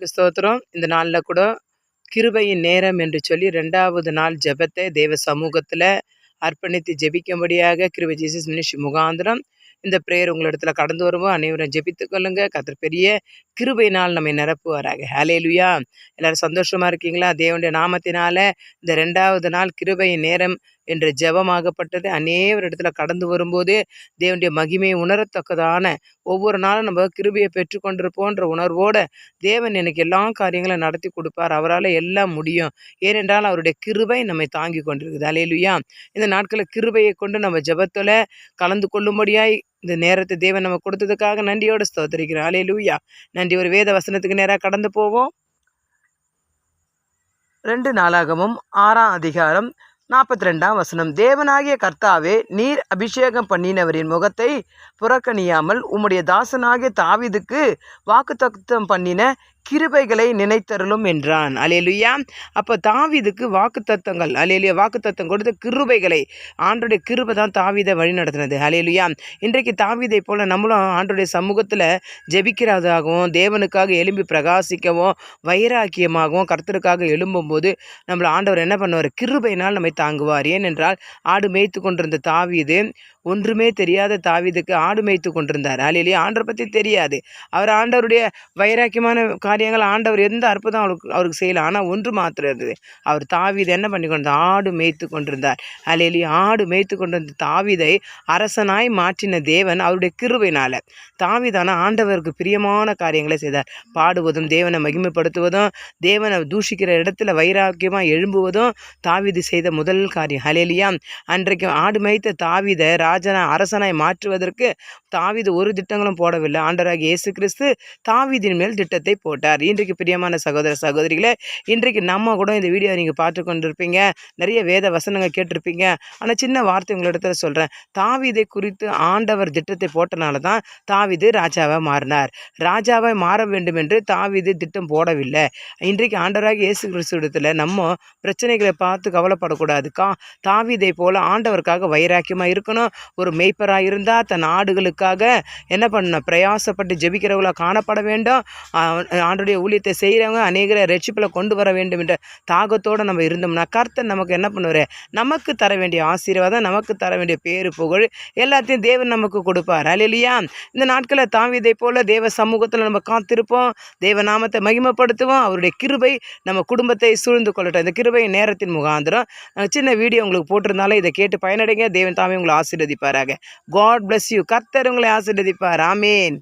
ஸ்தோத்திரம். இந்த நாளில் கூட கிருபையின் நேரம் என்று சொல்லி 2வது நாள் ஜெபத்தை தேவ சமூகத்தில் அர்ப்பணித்து ஜெபிக்கும்படியாக கிருபை ஜீசஸ் மினிஸ்ட்ரி முகாந்திரம் இந்த பிரேயர் உங்களிடத்துல கடந்து வருவோம். அனைவரும் ஜெபித்துக் கொள்ளுங்க. கர்த்தர் பெரிய கிருபையினால் நம்மை நிரப்புவாராக. ஹல்லேலூயா. எல்லாரும் சந்தோஷமா இருக்கீங்களா? தேவனுடைய நாமத்தினால இந்த 2வது நாள் கிருபையின் நேரம் என்ற ஜெபமாகப்பட்டது அநேகர் இடத்துல கடந்து வரும்போது தேவனுடைய மகிமையை உணரத்தக்கதான ஒவ்வொரு நாளும் நம்ம கிருபையை பெற்றுக்கொண்டிருப்போன்ற உணர்வோட தேவன் எனக்கு எல்லா காரியங்களும் நடத்தி கொடுப்பார். அவரால் எல்லாம் முடியும். ஏனென்றால் அவருடைய கிருபை நம்மை தாங்கி கொண்டிருக்குது. ஹல்லேலூயா. இந்த நாட்களில் கிருபையை கொண்டு நம்ம ஜெபத்தில் கலந்து கொள்ளும்படியாய் இந்த நேரத்தை தேவன் நம்ம கொடுத்ததுக்காக நன்றியோடு ஸ்தோத்திரிக்கிறோம். ஹல்லேலூயா. நன்றி. ஒரு வேத வசனத்துக்கு நேராக கடந்து போவோம். 2 நாளாகமும் 6ஆம் அதிகாரம் 42ஆம் வசனம். தேவனாகிய கர்த்தாவே, நீர் அபிஷேகம் பண்ணினவரின் முகத்தை புறக்கணியாமல் உம்முடைய தாசனாகிய தாவீதுக்கு வாக்குத்தத்தம் பண்ணின கிருபைகளை நினைத்தருளும் என்றான். அல்லேலூயா. அப்போ தாவீதுக்கு வாக்குத்தத்தங்கள், அல்லேலூயா, வாக்குத்தத்தம் கொடுத்த கிருபைகளை, ஆண்டோடைய கிருபை தான் தாவீதை வழி நடத்தினது. அல்லேலூயா. இன்றைக்கு தாவீதை போல் நம்மளும் ஆண்டோடைய சமூகத்தில் ஜெபிக்கிறதாகவும் தேவனுக்காக எழும்பி பிரகாசிக்கவும் வைராக்கியமாகவும் கர்த்தருக்காக எழும்பும்போது நம்மளை ஆண்டவர் என்ன பண்ணுவார்? கிருபையினால் நம்மை தாங்குவார். ஏனென்றால் ஆடு மேய்த்து கொண்டிருந்த தாவீது, ஒன்றுமே தெரியாத தாவீதுக்கு ஆடு மேய்த்து கொண்டிருந்தார். அல்லேலூயா. ஆண்டரை பற்றி தெரியாது. அவர் ஆண்டவருடைய வைராக்கியமான காரியங்கள், ஆண்டவர் எந்த அற்புதம் அவருக்கு செய்யலாம். ஆனால் ஒன்று மாத்திரம் இருந்தது. அவர் தாவீதை என்ன பண்ணி கொண்டார்? ஆடு மேய்த்து கொண்டிருந்தார். அல்லேலூயா. ஆடு மேய்த்து கொண்டிருந்த தாவீதை அரசனாய் மாற்றின தேவன் அவருடைய கிருபையினால. தாவீதான ஆண்டவருக்கு பிரியமான காரியங்களை செய்தார். பாடுவதும் தேவனை மகிமைப்படுத்துவதும் தேவனை தூஷிக்கிற இடத்துல வைராக்கியமாக எழும்புவதும் தாவீது செய்த முதல் காரியம். ஹல்லேலூயா. அன்றைக்கு ஆடு மேய்த்த தாவீதை அரசனாய் மாற்றுவதற்கு தாவீது ஒரு திட்டங்களும் போடவில்லை. ஆண்டவராகிய இயேசு கிறிஸ்து தாவீதின் மேல் திட்டத்தை போட்டார். இன்றைக்கு பிரியமான சகோதர சகோதரிகளே, இன்றைக்கு நம்ம கூட இந்த வீடியோ நீங்கள் பார்த்து கொண்டிருப்பீங்க. நிறைய வேத வசனங்கள் கேட்டிருப்பீங்க. ஆனால் சின்ன வார்த்தை உங்களிடத்துல சொல்கிறேன். தாவீதை குறித்து ஆண்டவர் திட்டத்தை போட்டனால தான் தாவீது ராஜாவாக மாறினார். ராஜாவாக மாற வேண்டும் என்று தாவீது திட்டம் போடவில்லை. இன்றைக்கு ஆண்டவராகிய இயேசு கிறிஸ்துவிடத்தில் நம்ம பிரச்சனைகளை பார்த்து கவலைப்படக்கூடாது. தாவீதை போல ஆண்டவருக்காக வைராக்கியமாக இருக்கணும். ஒரு மேய்ப்பராக இருந்தால் தன் ஆடுகளுக்காக என்ன பண்ண பிரயாசப்பட்டு ஜெபிக்கிறவர்களாக காணப்பட வேண்டும். ஆண்டுடைய ஊழியத்தை செய்கிறவங்க அநேகரை ரட்சிப்பில் கொண்டு வர வேண்டும் என்ற தாகத்தோடு நம்ம இருந்தோம்னா கர்த்தர் நமக்கு என்ன பண்ணுவார்? நமக்கு தர வேண்டிய ஆசீர்வாதம், நமக்கு தர வேண்டிய பேரு புகழ் எல்லாத்தையும் தேவன் நமக்கு கொடுப்பார். அல்லேலூயா. இந்த நாட்களில் தாவீதை போல தேவ சமூகத்தில் நம்ம காத்திருப்போம். தேவ நாமத்தை மகிமைப்படுத்துவோம். அவருடைய கிருபை நம்ம குடும்பத்தை சூழ்ந்து கொள்ளட்டும். இந்த கிருபை நேரத்தின் முகாந்திரம் சின்ன வீடியோ உங்களுக்கு போட்டிருந்தாலும் இதை கேட்டு பயனடைங்க. தேவன் தாமே உங்களை ஆசீர்வதிப்பாராக. God bless you. கர்த்தர் உங்களை ஆசீர்வதிப்பார். ஆமேன்.